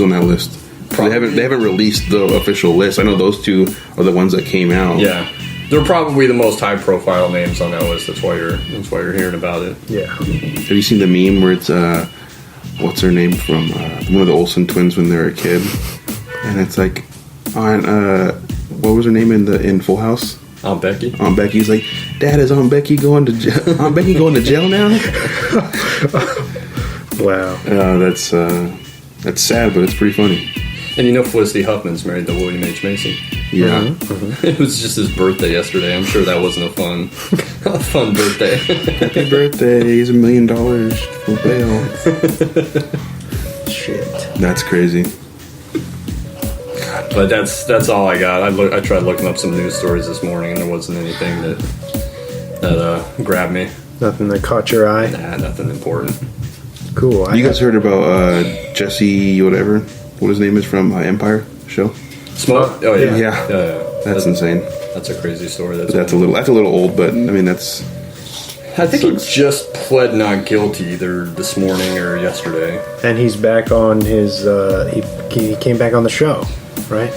on that list. They haven't released the official list. I know those two are the ones that came out. Yeah, they're probably the most high profile names on that list. That's why you're hearing about it. Yeah. Have you seen the meme where it's what's her name from one of the Olsen twins when they were a kid, and it's like on what was her name in Full House? Aunt Becky. Aunt Becky's like, Dad, is Aunt Becky going to jail? Aunt Becky going to jail now? Wow. That's sad, but it's pretty funny. And you know Felicity Huffman's married to William H. Macy. Yeah. Mm-hmm. It was just his birthday yesterday. I'm sure that wasn't a fun birthday. Happy birthday! He's $1 million for bail. Shit. That's crazy. But that's all I got. I tried looking up some news stories this morning, and there wasn't anything that grabbed me. Nothing that caught your eye? Nah, nothing important. Cool. You guys heard about Jesse whatever? What his name is from Empire show? Smoke? Oh yeah. Yeah. That's insane. That's a crazy story. That's a little old, but I mean that's. I think he just pled not guilty either this morning or yesterday. And he's back on his. He came back on the show, right?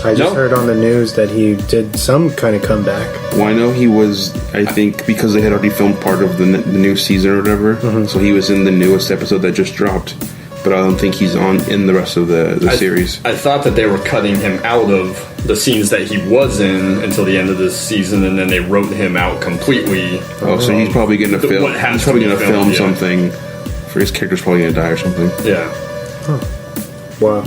I just heard on the news that he did some kind of comeback. Well, I know he was. I think because they had already filmed part of the new season or whatever, so he was in the newest episode that just dropped. But I don't think he's in the rest of the series. I thought that they were cutting him out of the scenes that he was in until the end of this season, and then they wrote him out completely. Oh, so he's probably going to film. He's probably going to film something. For his character's probably going to die or something. Yeah. Huh. Well,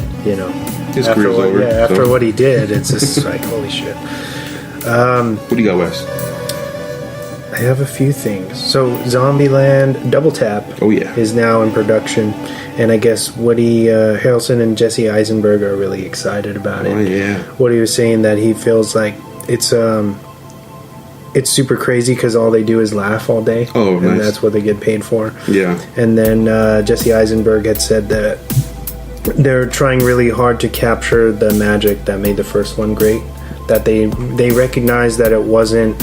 his career's over. Yeah, after what he did, it's just like holy shit. What do you got, Wes? I have a few things. So, Zombieland Double Tap is now in production, and I guess Woody Harrelson and Jesse Eisenberg are really excited about it. Oh, yeah. Woody was saying that he feels like it's super crazy because all they do is laugh all day. Oh, nice. And that's what they get paid for. Yeah. And then Jesse Eisenberg had said that they're trying really hard to capture the magic that made the first one great. That they recognized that it wasn't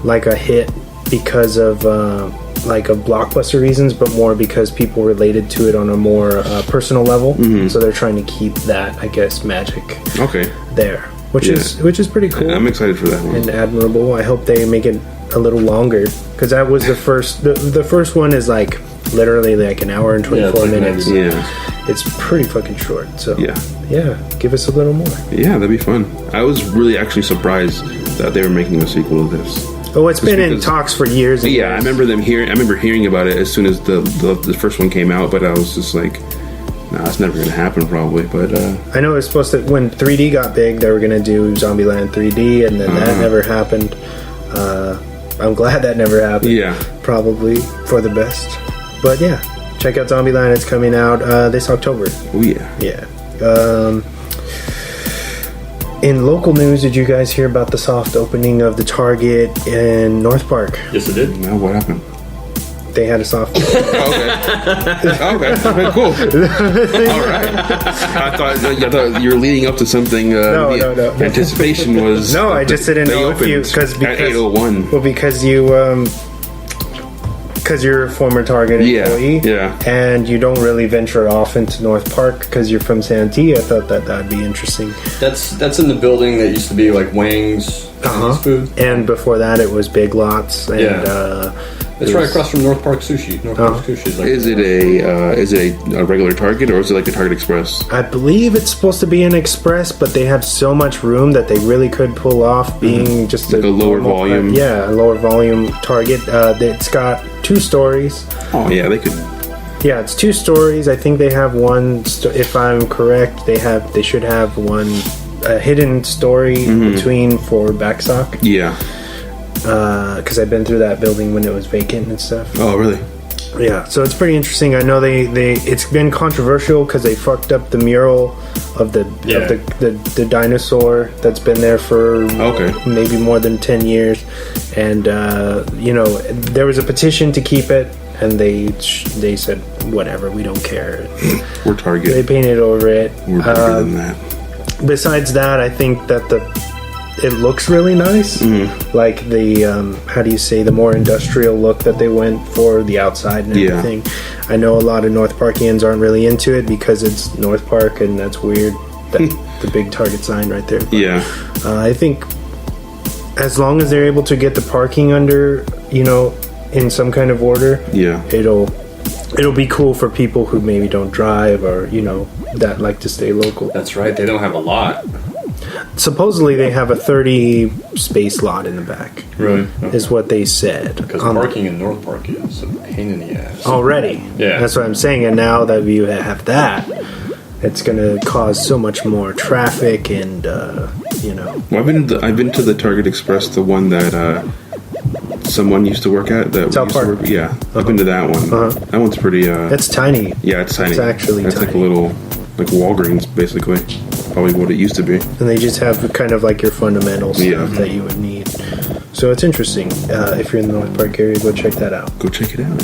like a hit because of blockbuster reasons, but more because people related to it on a more personal level. Mm-hmm. So they're trying to keep that, I guess, magic there, which is pretty cool. I'm excited for that one and admirable. I hope they make it a little longer because that was the first. The first one is like literally like an hour and 24 minutes. Yeah, it's pretty fucking short. So yeah, give us a little more. Yeah, that'd be fun. I was really actually surprised that they were making a sequel to this. Oh, it's been in talks for years. Yeah, I remember hearing about it as soon as the first one came out, but I was just like, nah, it's never going to happen probably. But I know it was supposed to, when 3D got big, they were going to do Zombieland 3D, and then that never happened. I'm glad that never happened. Yeah. Probably for the best. But yeah, check out Zombieland. It's coming out this October. Oh, yeah. Yeah. In local news, did you guys hear about the soft opening of the Target in North Park? Yes, I did. No, what happened? They had a soft opening. Okay, cool. All right. I thought you were leading up to something. No. Anticipation was... No, I just didn't know if you... Because at 8:01. Well, because you... Because you're a former Target employee, and you don't really venture off into North Park because you're from Santee. I thought that'd be interesting. That's in the building that used to be like Wang's Chinese food, and before that it was Big Lots. And, it's right across from North Park Sushi. North Park Sushi is like. Is it a regular Target or is it like a Target Express? I believe it's supposed to be an Express, but they have so much room that they really could pull off being just like a lower volume. A lower volume Target. It's got 2 stories. Oh yeah, they could. Yeah, it's 2 stories. I think they have one. If I'm correct, they should have one hidden story between for backstock. Yeah. Because I've been through that building when it was vacant and stuff. Oh, really? Yeah, so it's pretty interesting. I know it's been controversial because they fucked up the mural of the dinosaur that's been there for maybe more than 10 years, and there was a petition to keep it, and they said whatever, we don't care. We're Target. They painted over it. We're better than that. Besides that, I think that it looks really nice. Like the the more industrial look that they went for, the outside and everything. I know a lot of North Parkians aren't really into it because it's North Park, and that's weird. The big Target sign right there. But, Yeah. I think as long as they're able to get the parking under, in some kind of order, Yeah. it'll be cool for people who maybe don't drive or that like to stay local. That's right. They don't have a lot. Supposedly they have a 30 space lot in the back. Really? Is what they said. Because parking in North Park is a pain in the ass. Already. Yeah. That's what I'm saying. And now that you have that, it's going to cause so much more traffic and, Well, I've been to the Target Express, the one that someone used to work at. That South Park. Yeah, I've been to that one. That one's pretty. it's tiny. Yeah, it's tiny. It's actually It's tiny. like a little, like Walgreens, basically. Probably what it used to be. And they just have kind of like your fundamental stuff Yeah. that you would need. So it's interesting. If you're in the North Park area, go check that out. Go check it out.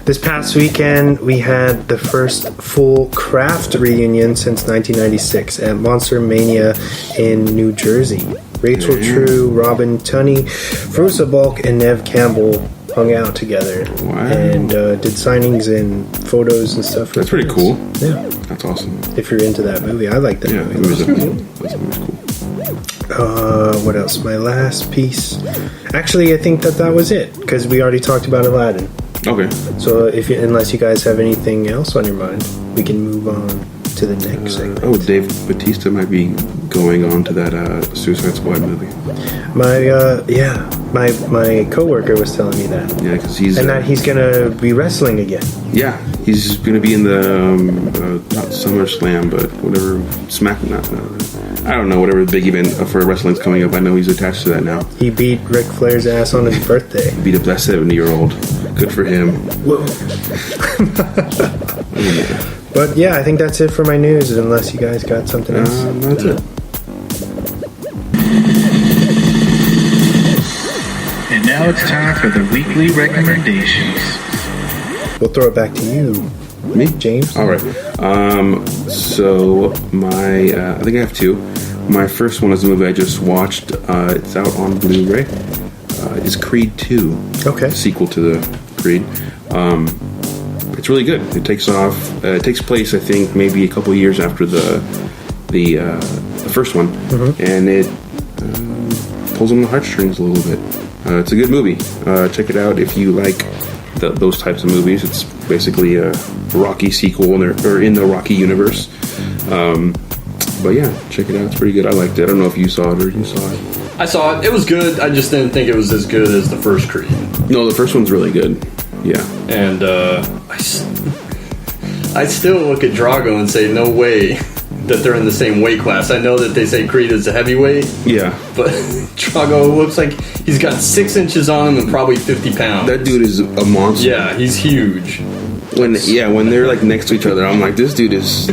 This past weekend, we had the first full craft reunion since 1996 at Monster Mania in New Jersey. Rachel True, Robin Tunney, Frusa Bulk, and Nev Campbell hung out together. Wow. And did signings and photos and stuff. That's pretty cool. Yeah. That's awesome. If you're into that movie, I like that Yeah, movie. that movie's cool. What else? My last piece. Actually, I think that was it because we already talked about Aladdin. Okay. So, unless you guys have anything else on your mind, we can move on to the next segment. Oh, Dave Bautista might be going on to that Suicide Squad movie. My coworker was telling me that, Yeah, because he's and that he's gonna be wrestling again. yeah, he's gonna be in the not SummerSlam, but whatever I don't know, whatever the big event for wrestling's coming up. I know he's attached to that now. He beat Ric Flair's ass on his birthday. Beat up that 70-year-old. Good for him. Whoa. But yeah, I think that's it for my news. Unless you guys got something else. That's it. And now it's time for the weekly recommendations. We'll throw it back to you, Me? James. All right. So my I think I have two. My first one is a movie I just watched. It's out on Blu-ray. Is Creed 2. Okay. Sequel to the Creed. It's really good. It takes place, I think, maybe a couple years after the first one, and it pulls on the heartstrings a little bit. It's a good movie. Check it out if you like those types of movies. It's basically a Rocky sequel, or in the Rocky universe. But yeah, check it out. It's pretty good. I liked it. I don't know if you saw it or you saw it. I saw it. It was good. I just didn't think it was as good as the first Creed. No, the first one's really good. Yeah. And I still look at Drago and say, no way that they're in the same weight class. I know that they say Creed is a heavyweight, Yeah. but Drago looks like he's got 6 inches on him and probably 50 pounds. That dude is a monster. Yeah, he's huge. When they're like next to each other, I'm like, this dude is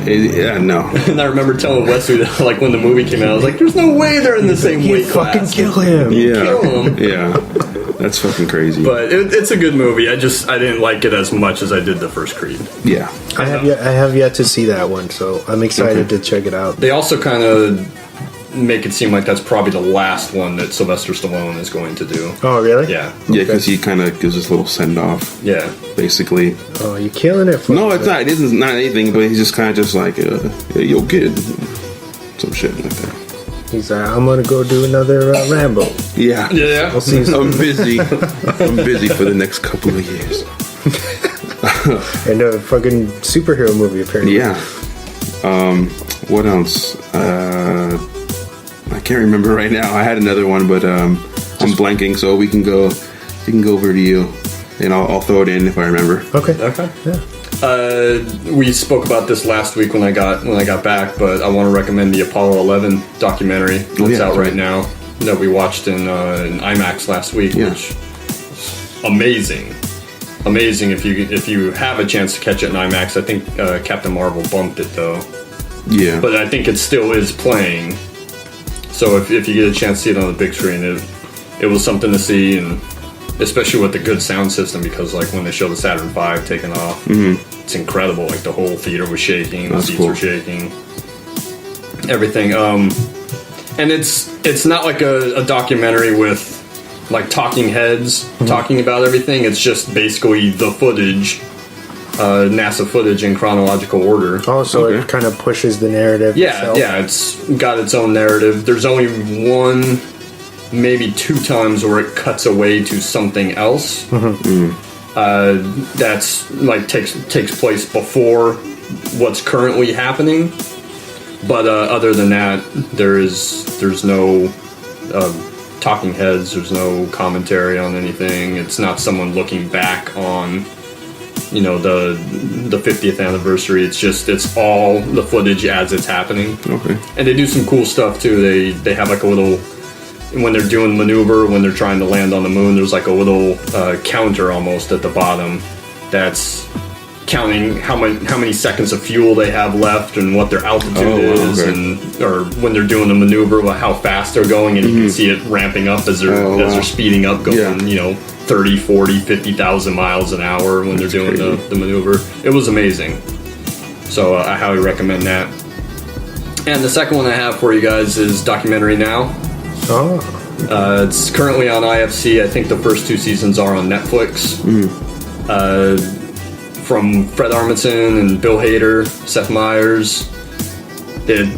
yeah, no. And I remember telling Wesley that, like, when the movie came out, I was like, there's no way they're in the same weight class. Fucking kill him. Yeah. Kill him. Yeah. That's fucking crazy. But it's a good movie. I didn't like it as much as I did the first Creed. Yeah. I have yet to see that one, so I'm excited to check it out. They also kind of make it seem like that's probably the last one that Sylvester Stallone is going to do. Oh, really? Yeah. Yeah, because he kind of gives this little send-off, Yeah. basically. Oh, you're killing it. No, it's not. It isn't not anything, but he's just kind of just like, hey, yo, kid. Some shit like that. He's like, I'm gonna go do another Rambo. Yeah. Yeah. I'll see you soon. I'm busy. I'm busy for the next couple of years. And a fucking superhero movie, apparently. Yeah. What else? I can't remember right now. I had another one, but I'm blanking, so we can go over to you, and I'll throw it in if I remember. Okay. Okay. Yeah. We spoke about this last week when I got back, but I want to recommend the Apollo 11 documentary that's out right now that we watched in IMAX last week, which is amazing. Amazing if you have a chance to catch it in IMAX. I think Captain Marvel bumped it though. Yeah. But I think it still is playing. So if you get a chance to see it on the big screen, it was something to see, and especially with the good sound system, because like when they show the Saturn V taking off, it's incredible. Like the whole theater was shaking, the seats were shaking, everything. And it's not like a documentary with like talking heads talking about everything. It's just basically the footage, NASA footage in chronological order. Oh, so it kind of pushes the narrative. itself. It's got its own narrative. There's only one, maybe two times where it cuts away to something else. That's like takes place before what's currently happening. But other than that, there's no talking heads. There's no commentary on anything. It's not someone looking back on, you know, the 50th anniversary. It's all the footage as it's happening. Okay. And they do some cool stuff too. They have like a little, when they're doing maneuver, when they're trying to land on the moon, there's like a little counter almost at the bottom that's counting how many seconds of fuel they have left and what their altitude is, and or when they're doing the maneuver, how fast they're going, and you can see it ramping up as they're speeding up, going you know, 30, 40, 50,000 miles an hour when they're doing the maneuver. It was amazing. So I highly recommend that. And the second one I have for you guys is Documentary Now. It's currently on IFC. I think the first 2 seasons are on Netflix. From Fred Armisen and Bill Hader, Seth Meyers. It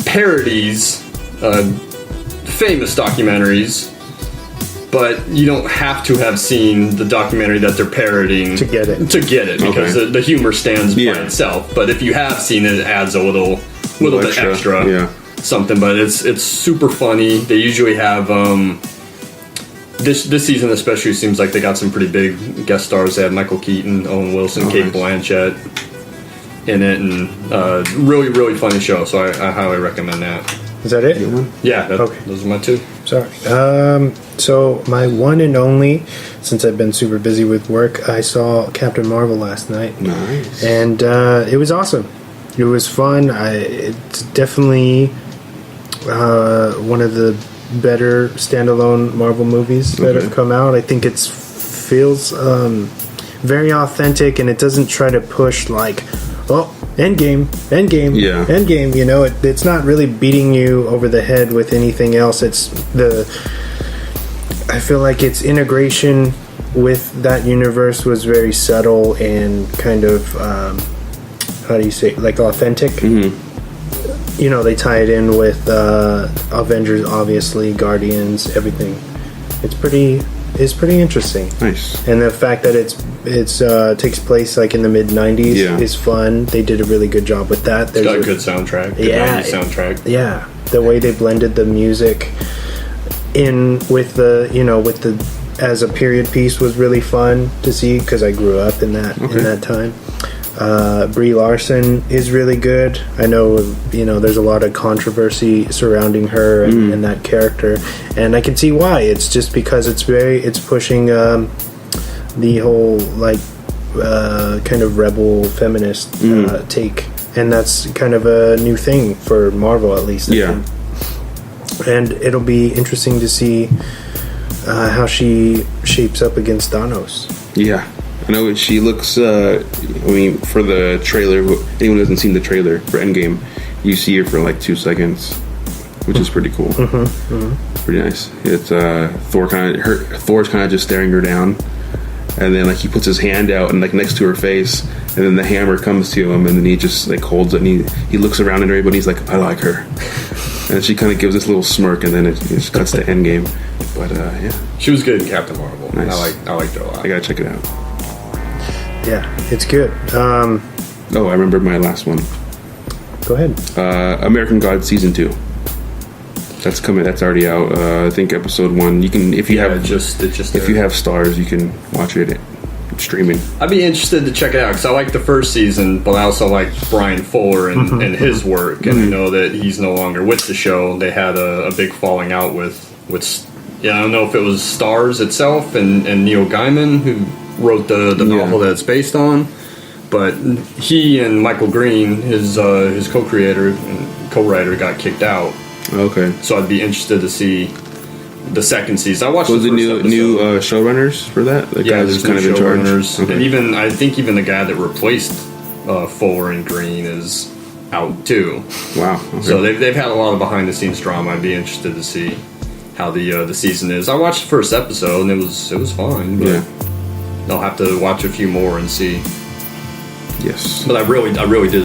parodies famous documentaries, but you don't have to have seen the documentary that they're parodying to get it. Because the humor stands by itself. But if you have seen it, it adds a little bit extra something. But it's super funny. They usually have this season especially seems like they got some pretty big guest stars. They had Michael Keaton, Owen Wilson, Kate Blanchett in it, and really, really funny show. So I highly recommend that. Is that it? Yeah, those are my 2. Sorry. So my one and only, since I've been super busy with work, I saw Captain Marvel last night. Nice. And it was awesome. It was fun. It's definitely one of the better standalone Marvel movies that have come out. I think it feels very authentic, and it doesn't try to push like, oh, Endgame, Endgame. You know, it's not really beating you over the head with anything else. I feel like its integration with that universe was very subtle and kind of how do you say, like, authentic. You know, they tie it in with Avengers, obviously, Guardians, everything. It's pretty interesting. Nice. And the fact that it takes place like in the mid '90s is fun. They did a really good job with that. It's got a good soundtrack. Good 90s soundtrack. Yeah, the way they blended the music in with the as a period piece was really fun to see, because I grew up in that time. Brie Larson is really good. I know, there's a lot of controversy surrounding her and that character, and I can see why. It's just because it's pushing the whole kind of rebel feminist take, and that's kind of a new thing for Marvel, at least. I think. And it'll be interesting to see how she shapes up against Thanos. Yeah. I know she looks, for the trailer, anyone who hasn't seen the trailer for Endgame, you see her for like 2 seconds, which is pretty cool. Pretty nice. It's Thor's kind of just staring her down, and then like he puts his hand out and like next to her face, and then the hammer comes to him, and then he just like holds it, and he looks around at everybody. He's like, I like her, and she kind of gives this little smirk, and then it just cuts to Endgame. But she was good in Captain Marvel. Nice. I liked her a lot. I gotta check it out. Yeah, it's good. I remember my last one. Go ahead. American Gods Season 2. That's coming. That's already out. I think episode 1. You can, if you have Stars, you can watch it streaming. I'd be interested to check it out because I like the first season, but I also like Brian Fuller and his work, and I know that he's no longer with the show. They had a big falling out with I don't know if it was Stars itself and Neil Gaiman, who wrote the novel that it's based on, but he and Michael Green, his co-creator and co-writer, got kicked out. Okay. So I'd be interested to see the second season. I watched the first new showrunners for that. The there's kind of in charge. Okay. And I think the guy that replaced Fuller and Green is out too. Wow. Okay. So they've had a lot of behind the scenes drama. I'd be interested to see how the season is. I watched the first episode and it was fine. But Yeah. I'll have to watch a few more and see. Yes. But I really did